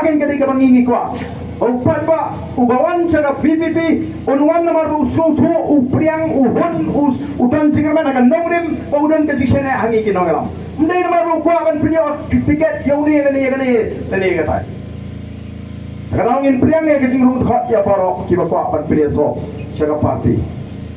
agen kadai ka mangingi kwa upat ba ubawan sa PPP unwan na maru susu upriang uhon udan jingerman akan nongrim paudan ka jiksene hangi kinongalam ndai na maru kwa kan priyo tiket yauni lani kata kalau ingin priang ya kejingrum hot ya paro kiba kwa pan priyo so sa party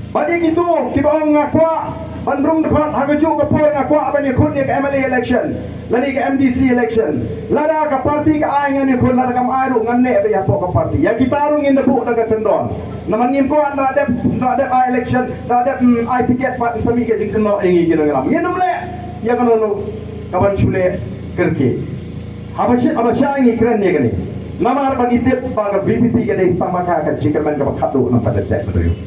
badi gitu kiba ngakwa Bandung depan hagaju ke por ngakwa abani khun ke MLA election lani ke MDC election lada ke parti ke ai ngani khun lada kam ai ru nganne be ya po ke parti ya kita ru ngin debu daga tendon naman ngin ko anda ada ai election ada ai tiket pat sami ke jing keno ingi kino ngalam yen mle ya kanono kaban chule kerke habasha ingi keren ne gani namar bagi tip bang BPP ke dei stamaka ka chikerman ka khatu na pada cek betul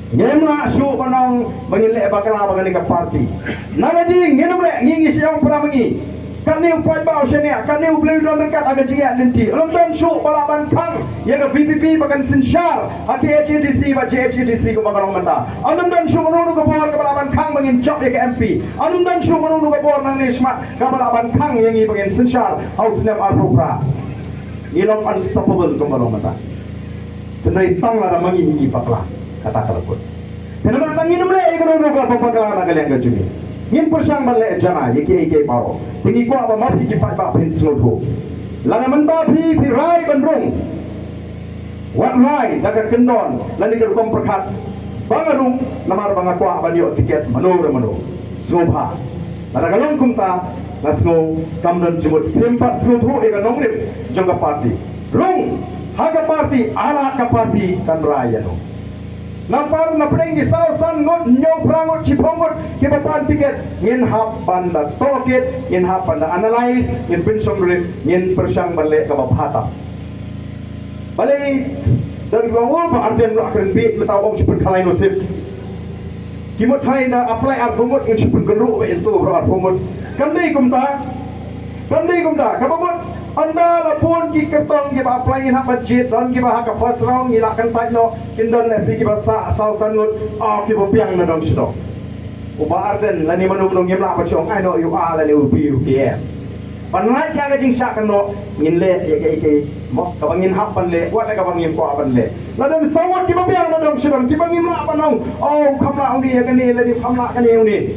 Ngemna su panong mengilek bakala bagani ka party. Naladi ngemle ngingi siang pramangi. Kani upai bau senia, kani ubeli don dekat aga jiya linti. London su balaban kang yang BPP bagan sinsyar hati HDC ba HDC ko bagan menta. London su ngono ko bor ka balaban kang bangin job ya MP. London su ngono ko bor nang nismat ka balaban kang yang i bagin sinsyar house name arupra. Ilok unstoppable ko balong menta. Tenai tang la mangi ni bakla. Kata-kata pun. Kenapa tangin mele ikut orang apa kalau nak kalian kacumi. Ngin persang balik jana, iki paro. Tinggi ko apa mapi kipat ba pensil ho. Lana menta pi rai bandung. Wat rai daga kendon, lani ke kom perkat. Bangarung namar bangaku apa dia tiket mano. Zobha. Lana kalong kumta lasno kamdan jumut pempat slot ega nongrip jangka parti. Rung haga parti ala ka parti kan raya no. Nampar na pring di sausan ngot nyong prangot cipongot kibatan tiket ngin hap panda toket ngin hap panda analyze ngin pinsong rip ngin persyang balik ke babhata balik dari bawah pa arden lo akan bi metau om sepun kalai nosip kimot hai na apply arbumot ngin sepun geruk be itu ro arbumot kandai kumta kabamot anda lapun ki kertong ki ba apply ngin budget don ki ba ka first round ngilakan tajno kindon lesi ki ba sausan ngut ki ba piang na dong sido uba arden lani manung ngim la pa chong ai no yu a la u bi u ki panai kya ga jing sha kan no ngin le ke mo ka bangin hap pan le wa ka bangin ko pan le la dong sawat ki ba piang na dong sido ki bangin la pa nong khamla uni ya kan ni la di khamla kan ni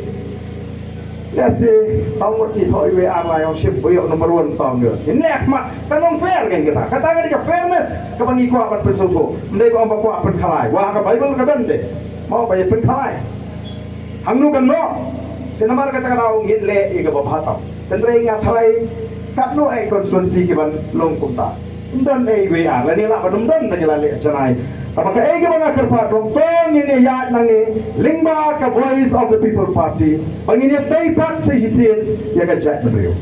Let's say somewhat it how we are like ship we number 1 tong dia. Ini akmat tanong fair kan kita. Katakan dia fairness kapangi ko apat pensugo. Ndai ko amba ko apat khalai. Wa ka Bible ka bende. Mau ba pen khalai. Hangnu kan no. Sinamar kata kana ngin le iga babhata. Tendre nga khalai katno ai konstituensi ki ban long kumta. Ndon ai we are la ni la badum don na jala le janai. Apakah ege banga kerpa tong ini ya nangi lingba ka voice of the people party bangini tay pat sa hisin ya ka Jack Madrio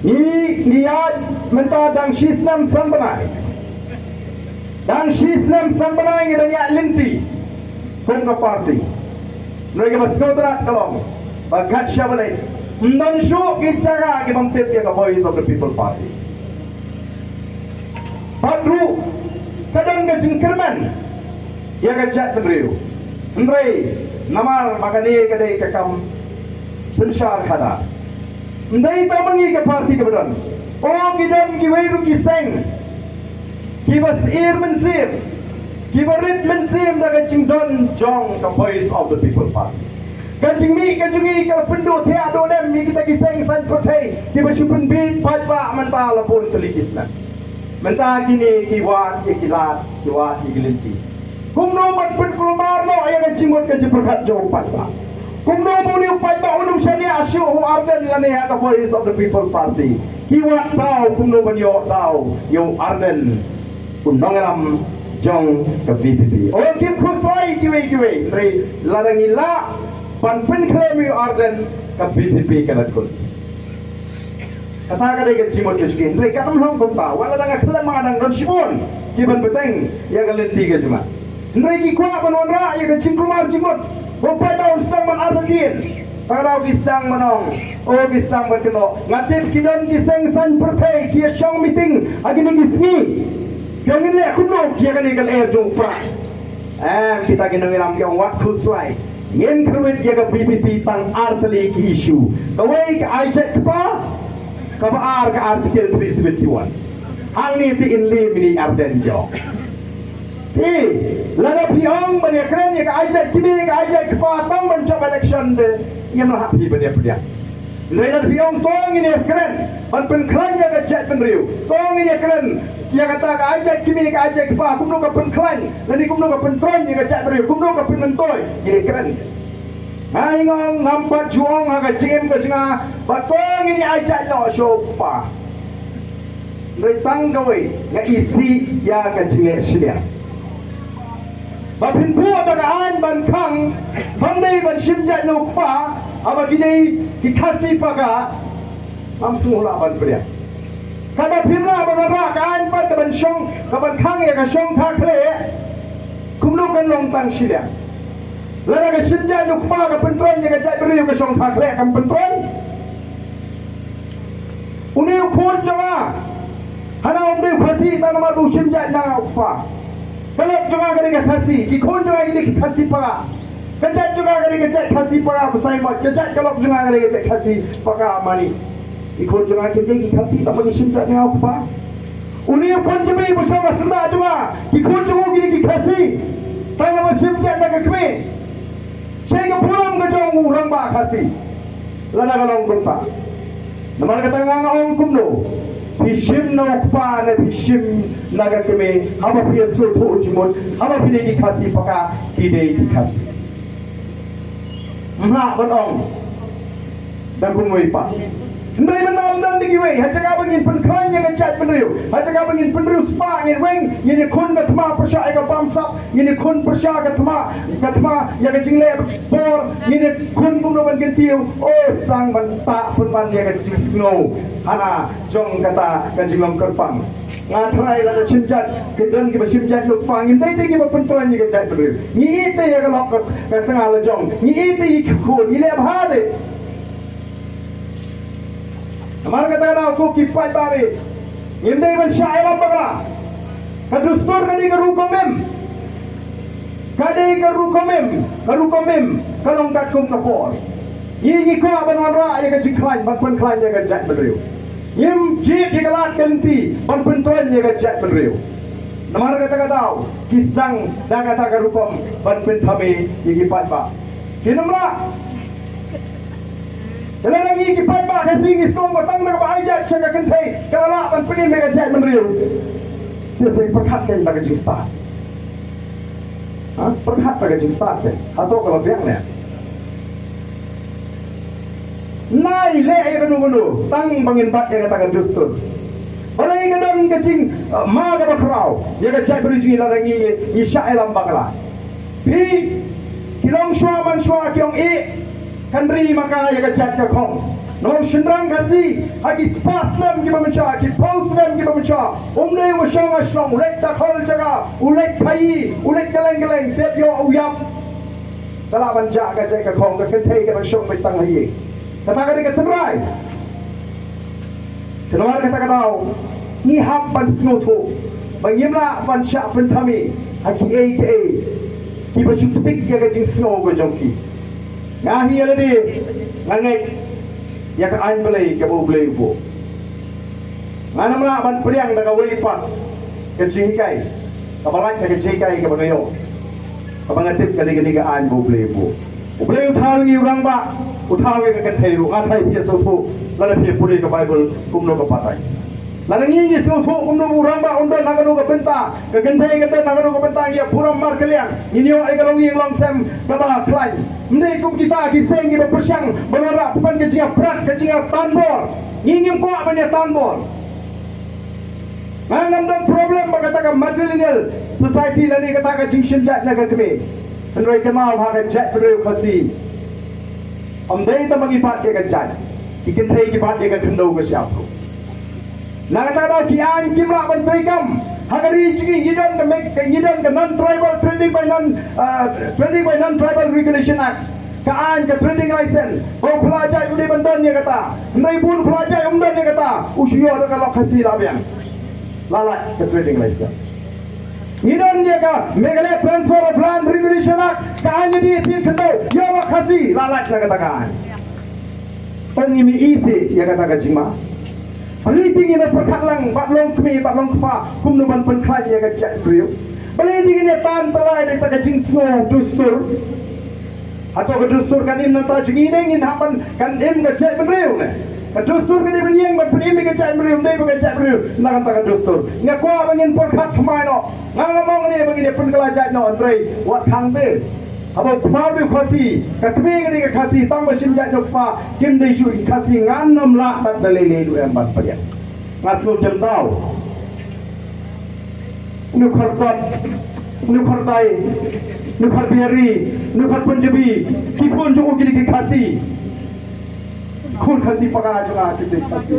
ni ya menta dang shisnam sambanai ngi ya linti kong ka party ngi baskotra kalong bagat shabale non show kicara ke bangtip ke voice of the people party patru kadang ke jingkerman ya ka Jack Madrio ndrei namar makani kadai ka kam sinshar khada ndai tamangi ke party ke badan gidan ki weiru ki seng ki bas ir mensir ki barit mensir daga jingdon jong the voice of the people party kajingi kalau penduk thea do dem mi kita kiseng san prothei ki basupun bit pajba menta lapun telikisna menta kini kiwat ikilat kiwat igilinti kumno mat pen kulmar no aya kajimot ka jiperkat jo pajba kumno buni pajba unum shani asyu hu arden lane ha the voice of the people party kiwat tau kumno banyo tau yo arden unongalam jong ka VPP kim khusai kiwe re larangila pan pen claim you arden ka BPP kalat kun kata kada ke jimot ke skin re katam hom kumta wala danga khala manang don sibon kiban beteng ya galenti ke juma re ki kwa banon ra ya ke jingkumar jimot bopai daun stang man arden parau gisang manong gisang batino ngatip kidon giseng san perthei kia shong meeting agini gisngi yang ini aku no kia kan ikan air jumpa kita kena ngiram ke wat khusai Yen kerwit ya ke PPP tang artli ki isu. Kawai ke ajak kepa, kabar ke artikel 371. Hang ni ti inli mini arden jo. Laga piong bani keren ya ke ajak kini ke ajak kepa tang mencap election de. Ia nak pi bani dia. Laga piong tong ini keren. Ban pen keren ya ke ajak penriu. Tong ini keren. Ya kata ke ajak kini ke ajak kepa kumno ke pen keren. Nanti kumno ke pen tron ya ke ajak penriu. Kumno ke pen mentoy. Ini keren. Hai ngong nampak juang agak cingin ke cengah batong ini ajak no sopa retang gawe nga isi ya ke cingin silia bapin bu atagaan ban kang bandai ban simjat no pa aba gini dikasih paga langsung lah ban pria kada pimla ban rakaan ban ke ban syong ke ban kang ya ke syong takle kumno kan long tang silia Lara ke simja yo pa ke pentron ye ke jat beri ke song phak le kam pentron uni khon janga hana umde phasi ta nama du simja na pa kalap janga kare ke phasi ki khon janga ki phasi pa ke jat janga kare ke jat phasi pa besai ma ke jat kalap janga kare ke jat phasi pa mani ki khon janga ke ki phasi ta bagi simja na pa uni khon jami bersama senda janga ki khon janga ki phasi ta nama simja na ke kme Saya pulang ke jauh orang bah kasih, lada kalau berta. Nama kata ngang orang kumno, bishim nak pa ne bishim naga keme, haba piye sloto ujimut, haba piye ki kasih paka kide ki kasih. Mah berong, dan kumui pa. Ndai menam dan digiwe, hajak abang in penklan yang ngechat penriu, hajak abang in penriu spa in weng, ini kun katma persya eka bamsap, ini kun persya katma yang jingle bor, ini kun bumno gentiu, oh sang tak pun yang jing snow, hana jong kata jinglong kerpang. Ngatrai lada cinjat, kedan kita cinjat lupang, ini tinggi berpentuan yang ngechat penriu. Ni itu yang kalau ke tengah lejong, ni itu ikut, ini apa hade? Amar kata aku kipai tabe. Indai ban syairan bagala. Kadustur kadi karukomem. Kadi karukomem. Kalong kakum kapor. Ini ko ban wanra ya kajiklain ban pen klain ya kajat benriu. Yim jik ikalat kenti ban pen tuan ya kajat benriu. Amar kata kau kisang dah kata karukom ban pen tabe iki pai ba. Kinamla Kalau lagi kipai bah kasih istong batang mereka ajak cakap kentai kalau lah ban pergi mereka jat memberiu. Dia saya perhatikan bagi jista. Perhat bagi jista deh. Atau kalau biang ni. Nai le yang gunu tang bangin bat yang katakan dustur. Kalau yang kadang kecing ma ke bakrau, yang kecak beruji larangi isya elam bakla. Pi kilong suaman suar kiong Kanri maka ya kajat ke kong. No shendrang kasi hagi spas nam ki bamecha ki pose nam ki bamecha. Umne washong ashong ulek takol jaga ulek pai ulek geleng tep yo uyam. Kala banja kajat ke kong ke kentai ke bashong betang hayi. Kata ka terai. Kenawar kata kau ni hab ban snoto. Bangimla ban sya pentami hagi aka ki bashuktik ya kajing snow go jongki. Ngahi ada di ngangai ya ke ain belai ke bau belai bu. Ngana mula ban priang dah kau lipat ke jingkai, kabalan ke jingkai ke bagayo. Kabangatip ke di ain bau belai bu. Belai uthal ngi urang ba, uthal ke kentai ru ngatai pia sopo, lalu pia pulih ke Bible kumno ke patai. Lalu ngi sopo kumno urang ba undan nagano ke penta, ke kentai ke nagano ke penta ya puram mar kalian. Ini yo ai kalau ngi long sem kaba klai. Mendai kum kita kiseng kita persyang berharap bukan kecing berat kecing tanbor ingin kuat banyak tanbor. Ngam dan problem berkatakan matrilineal society lagi katakan jinction jat naga kami. Henry Kemal haga jat beriu kasi. Amdai ta mengibat ke jat. Ikan thai kibat ke kendau ke siapa. Nagata ki an kimla bantri kam. Hagari jigi yidon ke make yidon ke non-tribal trading by non-tribal regulation act. Kaan ke trading license. Oh pelajar udi bandan dia kata. Ndai pun pelajar umdan dia kata. Usio ada kalau kasih labian. Lalak ke trading license. Ngidon dia ka Meghalaya Transfer of Land Regulation Act kaanya dia kendo ya makasih lalat na katakan. Pengimi isi ya katakan jima. Paliting ini perkatlang batlong kemi batlong kepa kumnuban penklaj ya kajak beliau. Paliting ini tan telai dari pada jingsno dustur. Atau ke dustur kan im nanta jingin hapan kan im kajak beliau ne. Dustur kan dia benyeng berpenim kajak beliau dia kajak beliau nak kata dustur. Ngakwa bangin perkat kemai no. Ngomong ni begini penkelajak no Andre wat kang te. Abo padu kasi katme gani ka kasi tang masim ja jokpa kim dei shu kasi ngannom la tat dalele lu embat pajak. Ngasul jam tau. Nu khartai nu kharbiyari nu khar punjabi ki pun jo gini ki kasi. Khun kasi paga jo a ki kasi.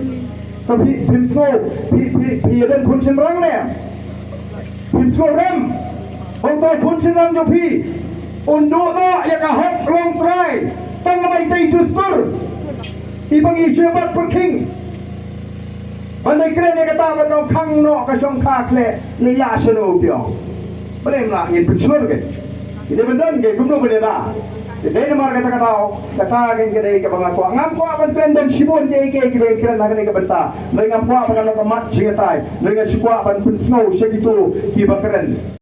Tapi phimso phi den khun chimrang ne. Phimso rem. Ong tai khun chimrang jo phi Untuk no yang ahok long try pangmay tay dustur ibang isyabat per king pandai keren yang kata batang kang no kasong kakle niya seno biong boleh lah ingin pensur ke ini benar ke kumno boleh lah jadi nomor kata kan kene ke bang aku ngam ko akan pendem sibon je ke keren nak ke benta dengan po akan nak mat jingatai dengan sikwa akan pensau segitu ki bakeren